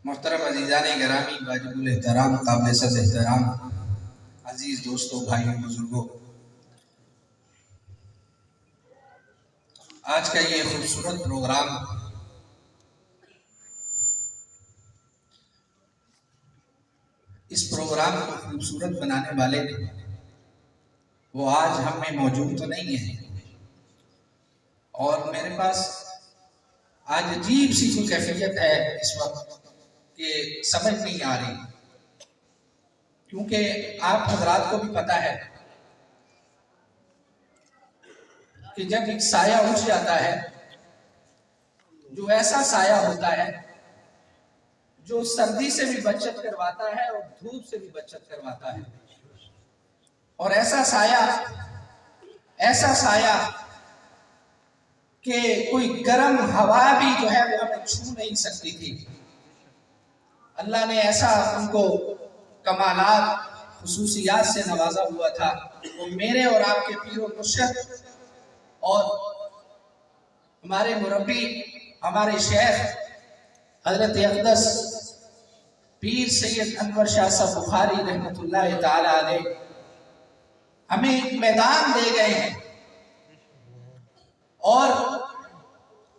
محترم عزیزان گرامی، واجب الاحترام، قابل صد احترام عزیز دوستوں، بھائیوں، بزرگوں، آج کا یہ خوبصورت پروگرام اس پروگرام کو خوبصورت بنانے والے وہ آج ہم میں موجود تو نہیں ہیں، اور میرے پاس آج عجیب سی کوئی کیفیت ہے اس وقت کہ سمجھ نہیں آ رہی، کیونکہ آپ حضرات کو بھی پتہ ہے کہ جب ایک سایہ اٹھ جاتا ہے، جو ایسا سایہ ہوتا ہے جو سردی سے بھی بچت کرواتا ہے اور دھوپ سے بھی بچت کرواتا ہے، اور ایسا سایہ کہ کوئی گرم ہوا بھی جو ہے وہ ہمیں چھو نہیں سکتی تھی، اللہ نے ایسا ان کو کمالات خصوصیات سے نوازا ہوا تھا۔ وہ میرے اور آپ کے پیر و مرشد اور ہمارے مربی، ہمارے شیخ حضرت اقدس پیر سید انور شاہ صاحب بخاری رحمۃ اللہ تعالی علیہ ہمیں ایک میدان دے گئے ہیں، اور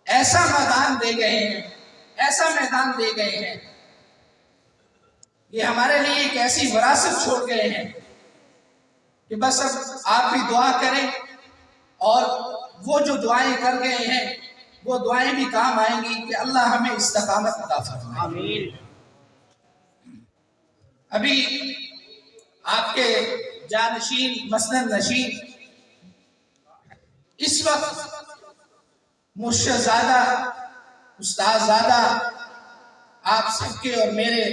ایسا میدان دے گئے ہیں یہ ہمارے لیے ایک ایسی وراثت چھوڑ گئے ہیں کہ بس اب آپ بھی دعا کریں، اور وہ جو دعائیں کر گئے ہیں وہ دعائیں بھی کام آئیں گی کہ اللہ ہمیں استقامت عطا فرمائے۔ آمین۔ ابھی آپ کے جانشین، مسند نشین، اس وقت مرشد زادہ، استاد زادہ، آپ سب کے اور میرے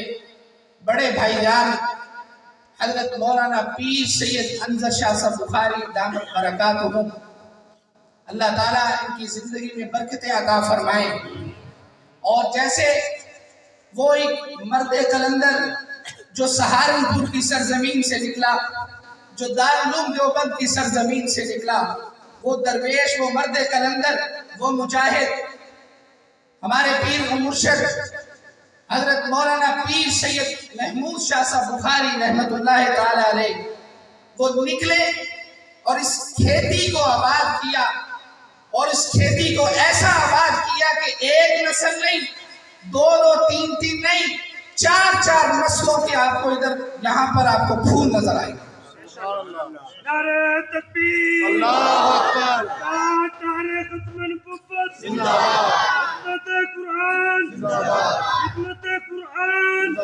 بڑے بھائی جان حضرت مولانا پیر سید انور شاہ صاحب بخاری دامت برکاتہم، اللہ تعالیٰ ان کی زندگی میں برکتیں عطا فرمائیں، اور جیسے وہ ایک مرد قلندر جو سہارنپور کی سرزمین سے نکلا، جو دارالعلوم دیوبند کی سرزمین سے نکلا، وہ درویش، وہ مرد قلندر، وہ مجاہد، ہمارے پیر و مرشد حضرت مولانا پیر سید محمود شاہ صاحب بخاری رحمۃ اللہ تعالی علیہ، وہ نکلے اور اس کھیتی کو آباد کیا، اور اس کھیتی کو ایسا آباد کیا کہ ایک نسل نہیں، دو تین نہیں، چار نسلوں کے آپ کو ادھر یہاں پر آپ کو پھول نظر آئے گا۔ نعرہ تکبیر، اللہ اکبر، نعرہ ختم نبوت، زندہ باد، خدمت قرآن، زندہ باد، خدمت قرآن،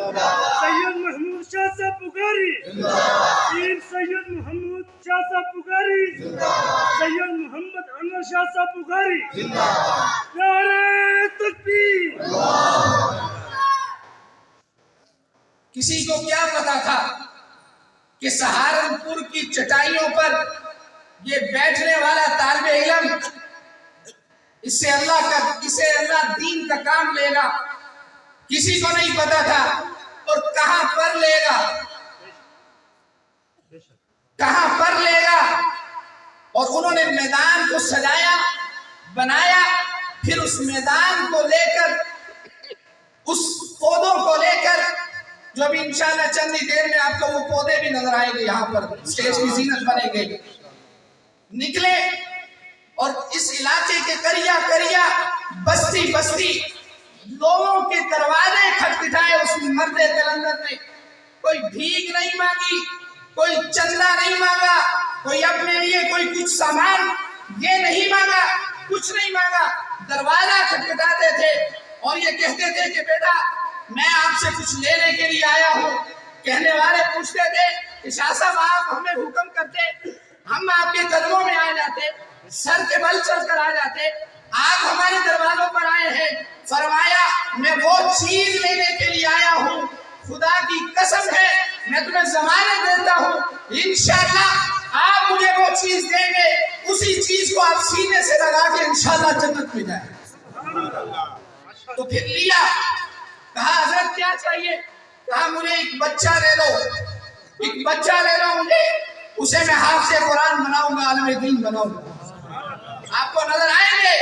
سید محمود شاہ صاحب بخاری، زندہ باد، پیر سید محمود شاہ صاحب بخاری، زندہ باد، سید محمد انور شاہ صاحب بخاری، زندہ باد، نعرہ تکبیر، اللہ اکبر۔ کسی کو کیا پتا تھا کہ سہارنپور کی چٹائیوں پر یہ بیٹھنے والا طالب علم اسے اللہ دین کا کام لے گا؟ کسی کو نہیں پتا تھا، اور کہاں پر لے گا، اور انہوں نے میدان کو سجایا، بنایا، پھر اس میدان کو لے کر، اس پودوں کو لے کر، جو بھی انشاءاللہ چند ہی دیر میں آپ کو وہ پودے بھی نظر آئیں گے، یہاں پر اسٹیج کی زینت بنے گے، نکلے اور اس علاقے کے کریا بستی لوگوں کے دروازے کھٹکھٹائے۔ اس مرد قلندر نے کوئی بھیک نہیں مانگی، کوئی چندہ نہیں مانگا، کوئی اپنے لیے کوئی کچھ سامان یہ نہیں مانگا، کچھ نہیں مانگا، دروازہ کھٹکھٹاتے تھے اور یہ کہتے تھے کہ بیٹا میں آپ سے کچھ لینے کے لیے آیا ہوں۔ کہنے والے پوچھتے تھے کہ شاہ صاحب آپ ہمیں حکم کرتے، ہم آپ کے قدموں میں آ جاتے، سر کے بل چل کر آ جاتے، آپ ہمارے دروازوں پر آئے ہیں۔ فرمایا میں وہ چیز لینے کے لیے آیا ہوں، خدا کی قسم ہے میں تمہیں ضمانت دیتا ہوں انشاءاللہ آپ مجھے وہ چیز دیں گے، اسی چیز کو آپ سینے سے لگا کے انشاءاللہ جنت میں جائیں۔ تو پھر لیا، کہا حضرت کیا چاہیے؟ کہا مجھے ایک بچہ لے لو مجھے، اسے میں حافظ قرآن بناؤں گا، عالم دین بناؤں گا۔ آپ کو نظر آئیں گے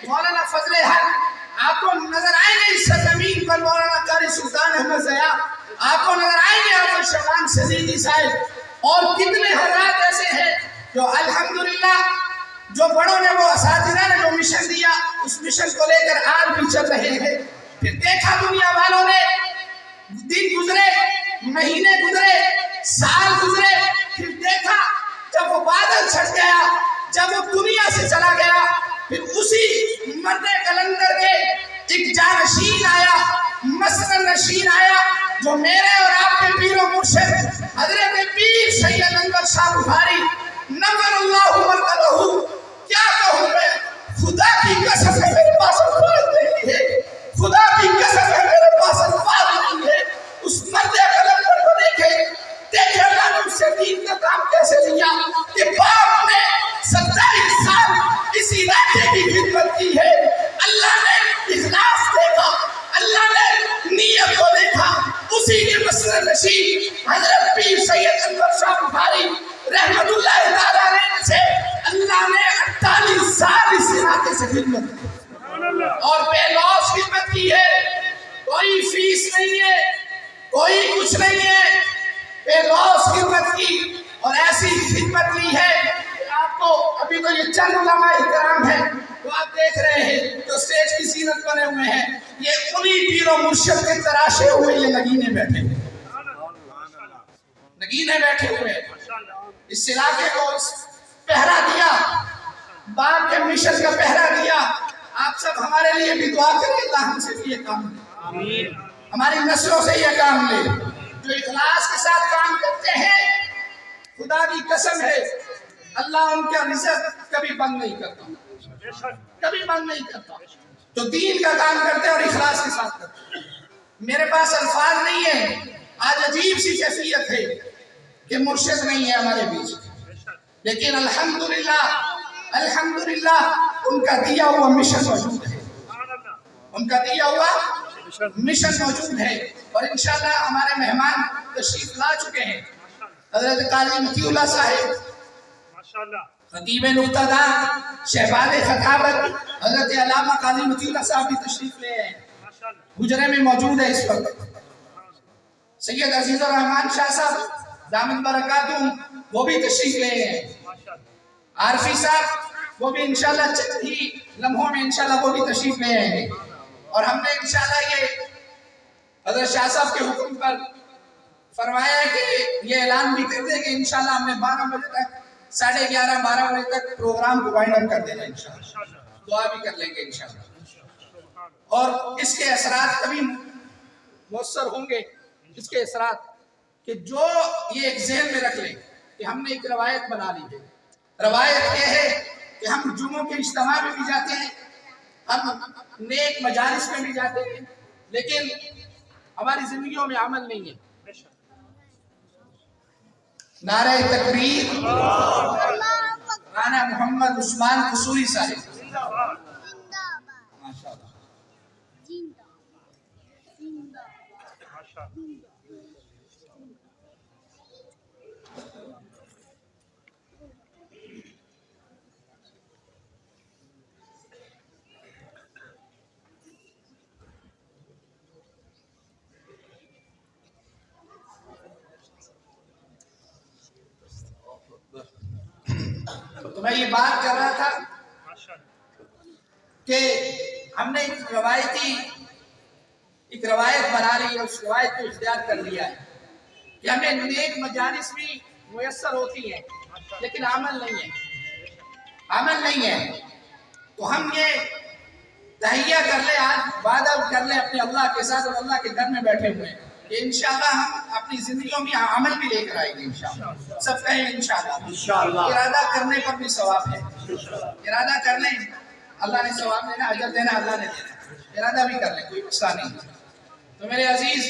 مولانا فضل حق آپ کو نظر آئیں گے اس سرزمین پر مولانا قاری سلطان احمد ضیاء، آپ کو نظر آئیں گے حافظ شعبان صدیقی صاحب، اور کتنے حضرات ایسے ہیں جو الحمدللہ جو بڑوں نے وہ اساتذہ نے جو مشن دیا اس مشن کو لے کر آج بھی چل رہے ہیں۔ پھر دیکھا دنیا والوں نے، دن گزرے، مہینے گزرے، سال گزرے، پھر دیکھا جب وہ بادل چھٹ گیا، جب وہ دنیا سے چلا گیا، پھر اسی مرد قلندر کے ایک جانشین آیا، مسند نشین آیا، جو میرے اور آپ کے پیر و مرشد حضرت پیر سید انور شاہ بخاری نور اللہ مرکزہ، کیا کہوں میں، خدا کی قسم ہے میرے پاس الفاظ نہیں ہے، خدا کی قسم ہے میرے پاس الفاظ نہیں ہے۔ اس مرد قلندر کو دیکھے اللہ نے اس سے دین کا کام کیسے لیا کہ باپ نے 27 سال اس علاقے کی خدمت کی ہے، اللہ نے اخلاص دیکھا، اللہ نے نیت کو دیکھا، اسی کے مسند نشین حضرت پیر سید انور شاہ بخاری رحمت اللہ تعالیٰ علیہ سے اللہ نے 48 سال اس علاقے سے خدمت کی اور بے لوث خدمت کی ہے، کوئی فیس نہیں ہے، کوئی کچھ نہیں ہے، بے لوث خدمت کی اور ایسی خدمت لی ہے کہ آپ کو ابھی تو یہ چند علماء اکرام ہیں جو آپ دیکھ رہے ہیں جو اسٹیج کی زینت بنے ہوئے ہیں، یہ انہی پیر و مرشد کے تراشے ہوئے یہ نگینے بیٹھے ہوئے، نگینے بیٹھے ہوئے، اس علاقے کو پہرا دیا، باپ کے مشن کا پہرا دیا۔ آپ سب ہمارے لیے بھی دعا کریں اللہ ہم سے بھی یہ کام لے، ہماری نسلوں سے یہ کام لے، جو اخلاص کے ساتھ کام کرتے ہیں خدا کی قسم ہے اللہ ان کا رزق کبھی بند نہیں کرتا، کبھی بند نہیں کرتا، جو دین کا کام کرتے ہیں اور اخلاص کے ساتھ کرتے ہیں۔ میرے پاس الفاظ نہیں ہے، آج عجیب سی کیفیت ہے کہ مرشد نہیں ہے ہمارے بیچ، لیکن الحمدللہ الحمدللہ ان کا دیا ہوا مشن موجود ہے، ان کا دیا ہوا مشن موجود ہے، اور انشاءاللہ ہمارے مہمان تشریف لا چکے ہیں۔ حضرت قاضی مطیع اللہ صاحب، خطیب نقطہ دار، شہباز خطابت حضرت علامہ قاضی مطیع اللہ صاحب بھی تشریف لے ہیں، حجرے میں موجود ہے اس وقت۔ سید عزیز الرحمان شاہ صاحب دامت برکاتہم وہ بھی تشریف لے ہیں، عارفی صاحب وہ بھی انشاءاللہ چند ہی لمحوں میں انشاءاللہ وہ بھی تشریف لے آئیں گے، اور ہم نے انشاءاللہ یہ حضرت شاہ صاحب کے حکم پر فرمایا ہے کہ یہ اعلان بھی کر دیں کہ انشاءاللہ ہم نے 12 بجے تک 11:30 12 بجے تک پروگرام کو وائنڈ اپ کر دینا انشاءاللہ، دعا بھی کر لیں گے انشاءاللہ، اور اس کے اثرات کبھی مؤثر ہوں گے، اس کے اثرات کہ جو یہ ایک ذہن میں رکھ لیں کہ ہم نے ایک روایت بنا لی ہے، روایت یہ ہے کہ ہم جمعوں کے اجتماع میں بھی جاتے ہیں، ہم نیک مجالس میں بھی جاتے ہیں، لیکن ہماری زندگیوں میں عمل نہیں ہے۔ نعرہ تکبیر، رانا محمد عثمان قصوری صاحب، ماشاءاللہ۔ تو میں یہ بات کر رہا تھا کہ ہم نے ایک روایت بنا لی ہے، اس روایت کو اختیار کر لیا ہے کہ ہمیں نیک مجالس بھی میسر ہوتی ہیں لیکن عمل نہیں ہے، عمل نہیں ہے، تو ہم یہ تہیہ کر لیں، آج وعدہ کر لیں اپنے اللہ کے ساتھ اور اللہ کے گھر میں بیٹھے ہوئے ہیں کہ انشاءاللہ ہم اپنی زندگیوں میں عمل بھی لے کر آئیں گے انشاءاللہ، سب کہیں انشاءاللہ، ارادہ کرنے پر بھی ثواب ہے، ارادہ کر لیں، اللہ نے ثواب دینا، اجر دینا اللہ نے دینا، ارادہ بھی کر لیں، کوئی مسئلہ نہیں۔ تو میرے عزیز،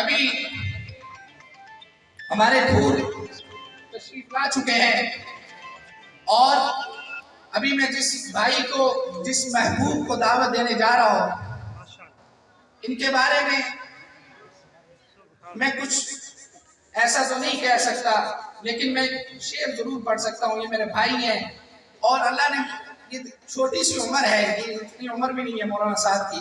ابھی ہمارے پھول تشریف لا چکے ہیں، اور ابھی میں جس بھائی کو، جس محبوب کو دعوت دینے جا رہا ہوں، ان کے بارے میں کچھ ایسا تو نہیں کہہ سکتا، لیکن میں شعر ضرور پڑھ سکتا ہوں، یہ میرے بھائی ہیں، اور اللہ نے یہ چھوٹی سی عمر ہے، یہ اتنی عمر بھی نہیں ہے مولانا صاحب کی،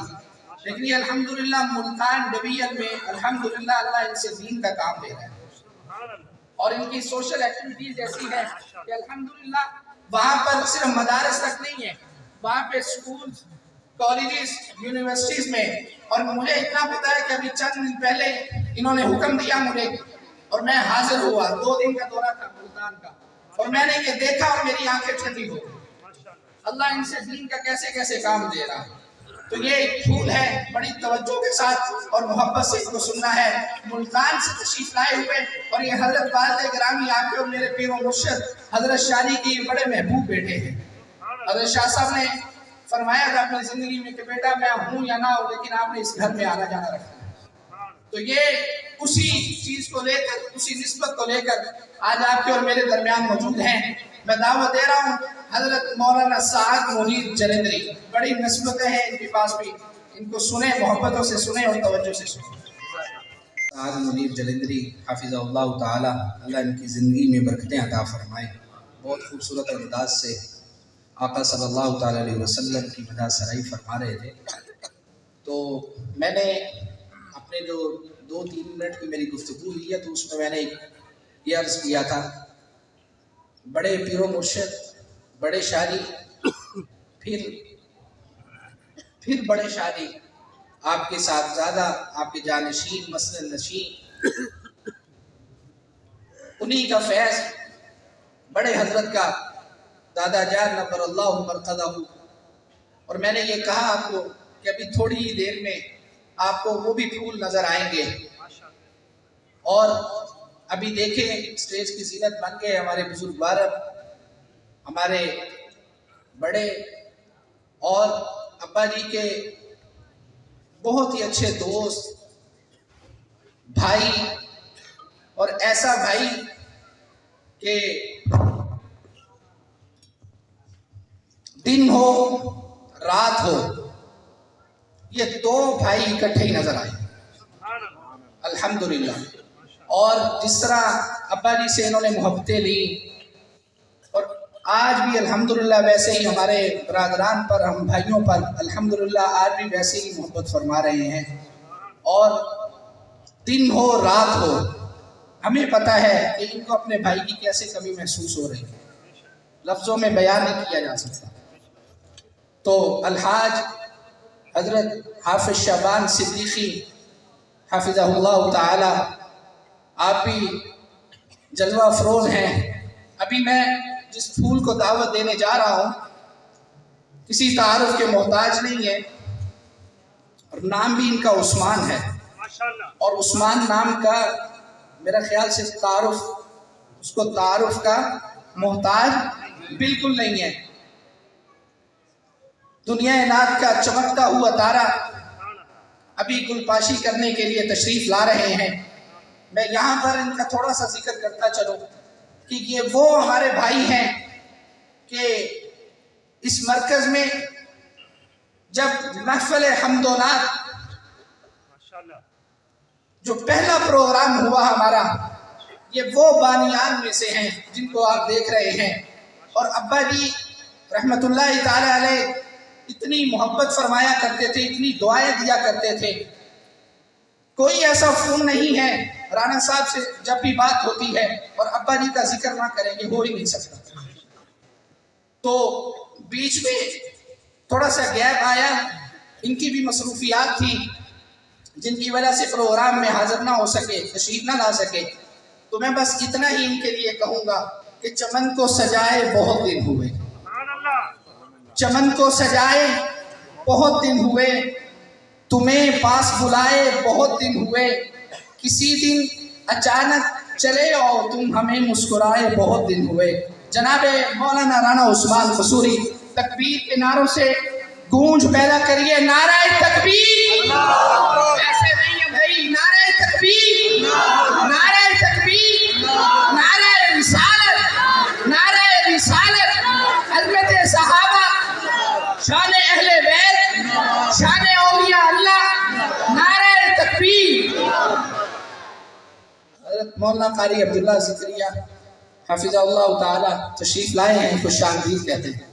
لیکن یہ الحمدللہ ملتان ڈویژن میں الحمدللہ اللہ ان سے دین کا کام دے رہا ہے، اور ان کی سوشل ایکٹیویٹیز ایسی ہے کہ الحمدللہ وہاں پر صرف مدارس تک نہیں ہے، وہاں پہ اسکول، کالجز، یونیورسٹیز میں، اور مجھے اتنا پتا ہے کہ ابھی چند دن پہلے انہوں نے حکم دیا مجھے، اور میں حاضر ہوا، 2 دن کا دورہ تھا ملتان کا، اور میں نے یہ دیکھا اور میری آنکھیں ٹھنڈی ہو گئی، اللہ ان سے دین کا کیسے کیسے کام دے رہا ہے۔ تو یہ ایک پھول ہے، بڑی توجہ کے ساتھ اور محبت سے اس کو سننا ہے۔ ملتان سے تشریف لائے ہوئے، اور یہ حضرت والد گرامی آپ کے اور میرے پیر و مرشد حضرت شاہ کی بڑے محبوب بیٹے ہیں۔ حضرت شاہ صاحب نے فرمایا تھا اپنی زندگی میں کہ بیٹا میں ہوں یا نہ ہوں لیکن آپ نے اس گھر میں آنا جانا رکھا ہے، تو یہ اسی چیز کو لے کر، اسی نسبت کو لے کر آج آپ کے اور میرے درمیان موجود ہیں۔ میں دعوت دے رہا ہوں حضرت مولانا سعد منیر جلندری، بڑی نسبتیں ہیں ان کے پاس بھی، ان کو سنیں، محبتوں سے سنیں اور توجہ سے سنیں۔ سعد منیر جلندری حافظ اللہ تعالی، اللہ ان کی زندگی میں برکتیں عطا فرمائے، بہت خوبصورت انداز سے آقا صلی اللہ تعالی علیہ وسلم کی مدح سرائی فرما رہے تھے۔ تو میں نے اپنے جو 2-3 منٹ کی میری گفتگو ہوئی ہے تو اس میں نے یہ عرض کیا تھا، بڑے پیر و مرشد، بڑے شاعری، پھر بڑے شاعری، آپ کے صاحبزادہ، آپ کے جانشین، مسند نشین، انہی کا فیض، بڑے حضرت کا دادا جان نبر اللہ مرقدہ، اور میں نے یہ کہا آپ کو کہ ابھی تھوڑی ہی دیر میں آپ کو وہ بھی پھول نظر آئیں گے، اور ابھی دیکھیں اسٹیج کی زینت بن گئے ہمارے بزرگوار، ہمارے بڑے اور ابا جی کے بہت ہی اچھے دوست، بھائی، اور ایسا بھائی کہ دن ہو رات ہو یہ 2 بھائی اکٹھے ہی نظر آئے الحمدللہ، اور جس طرح ابا جی سے انہوں نے محبتیں لی، اور آج بھی الحمدللہ ویسے ہی ہمارے برادران پر، ہم بھائیوں پر الحمدللہ آج بھی ویسے ہی محبت فرما رہے ہیں، اور دن ہو رات ہو ہمیں پتہ ہے کہ ان کو اپنے بھائی کی کیسے کمی محسوس ہو رہی ہے، لفظوں میں بیان نہیں کیا جا سکتا۔ تو الحاج حضرت حافظ شعبان صدیقی حافظہ اللہ تعالی، آپ بھی جلوہ افروز ہیں۔ ابھی میں جس پھول کو دعوت دینے جا رہا ہوں کسی تعارف کے محتاج نہیں ہے، اور نام بھی ان کا عثمان ہے، اور عثمان نام کا میرا خیال سے تعارف، اس کو تعارف کا محتاج بالکل نہیں ہے۔ دنیا نات کا چمکتا ہوا تارا ابھی گل پاشی کرنے کے لیے تشریف لا رہے ہیں۔ میں یہاں پر ان کا تھوڑا سا ذکر کرتا چلوں کہ یہ وہ ہمارے بھائی ہیں کہ اس مرکز میں جب محفل حمد و نعت جو پہلا پروگرام ہوا ہمارا، یہ وہ بانیان میں سے ہیں جن کو آپ دیکھ رہے ہیں، اور ابا جی رحمت اللہ تعالی علیہ اتنی محبت فرمایا کرتے تھے، اتنی دعائیں دیا کرتے تھے، کوئی ایسا فون نہیں ہے رانا صاحب سے جب بھی بات ہوتی ہے اور ابا جی کا ذکر نہ کریں گے، ہو ہی نہیں سکتا۔ تو بیچ میں تھوڑا سا گیپ آیا، ان کی بھی مصروفیات تھی جن کی وجہ سے پروگرام میں حاضر نہ ہو سکے، تشریف نہ لا سکے، تو میں بس اتنا ہی ان کے لیے کہوں گا کہ چمن کو سجائے بہت دن ہوئے، چمن کو سجائے بہت دن ہوئے، تمہیں پاس بلائے بہت دن ہوئے، کسی دن اچانک چلے اور تم ہمیں مسکرائے بہت دن ہوئے۔ جناب مولانا رانا عثمان قصوری، تکبیر کے نعروں سے گونج پیدا کریے، نعرہ تکبیر، ایسے نہیں ہے بھائی، نعرہ تکبیر، نعرہ تکبیر، نعرہ رسالت، نعرہ رسالت، حضرت صحابہ، شان اہل بیت، شان اولیاء اللہ، نعرہ تکبیر۔ حضرت مولانا قاری عبداللہ زکریا حافظہ اللہ تعالی تشریف لائے ہیں، خوش آمدید کہتے ہیں۔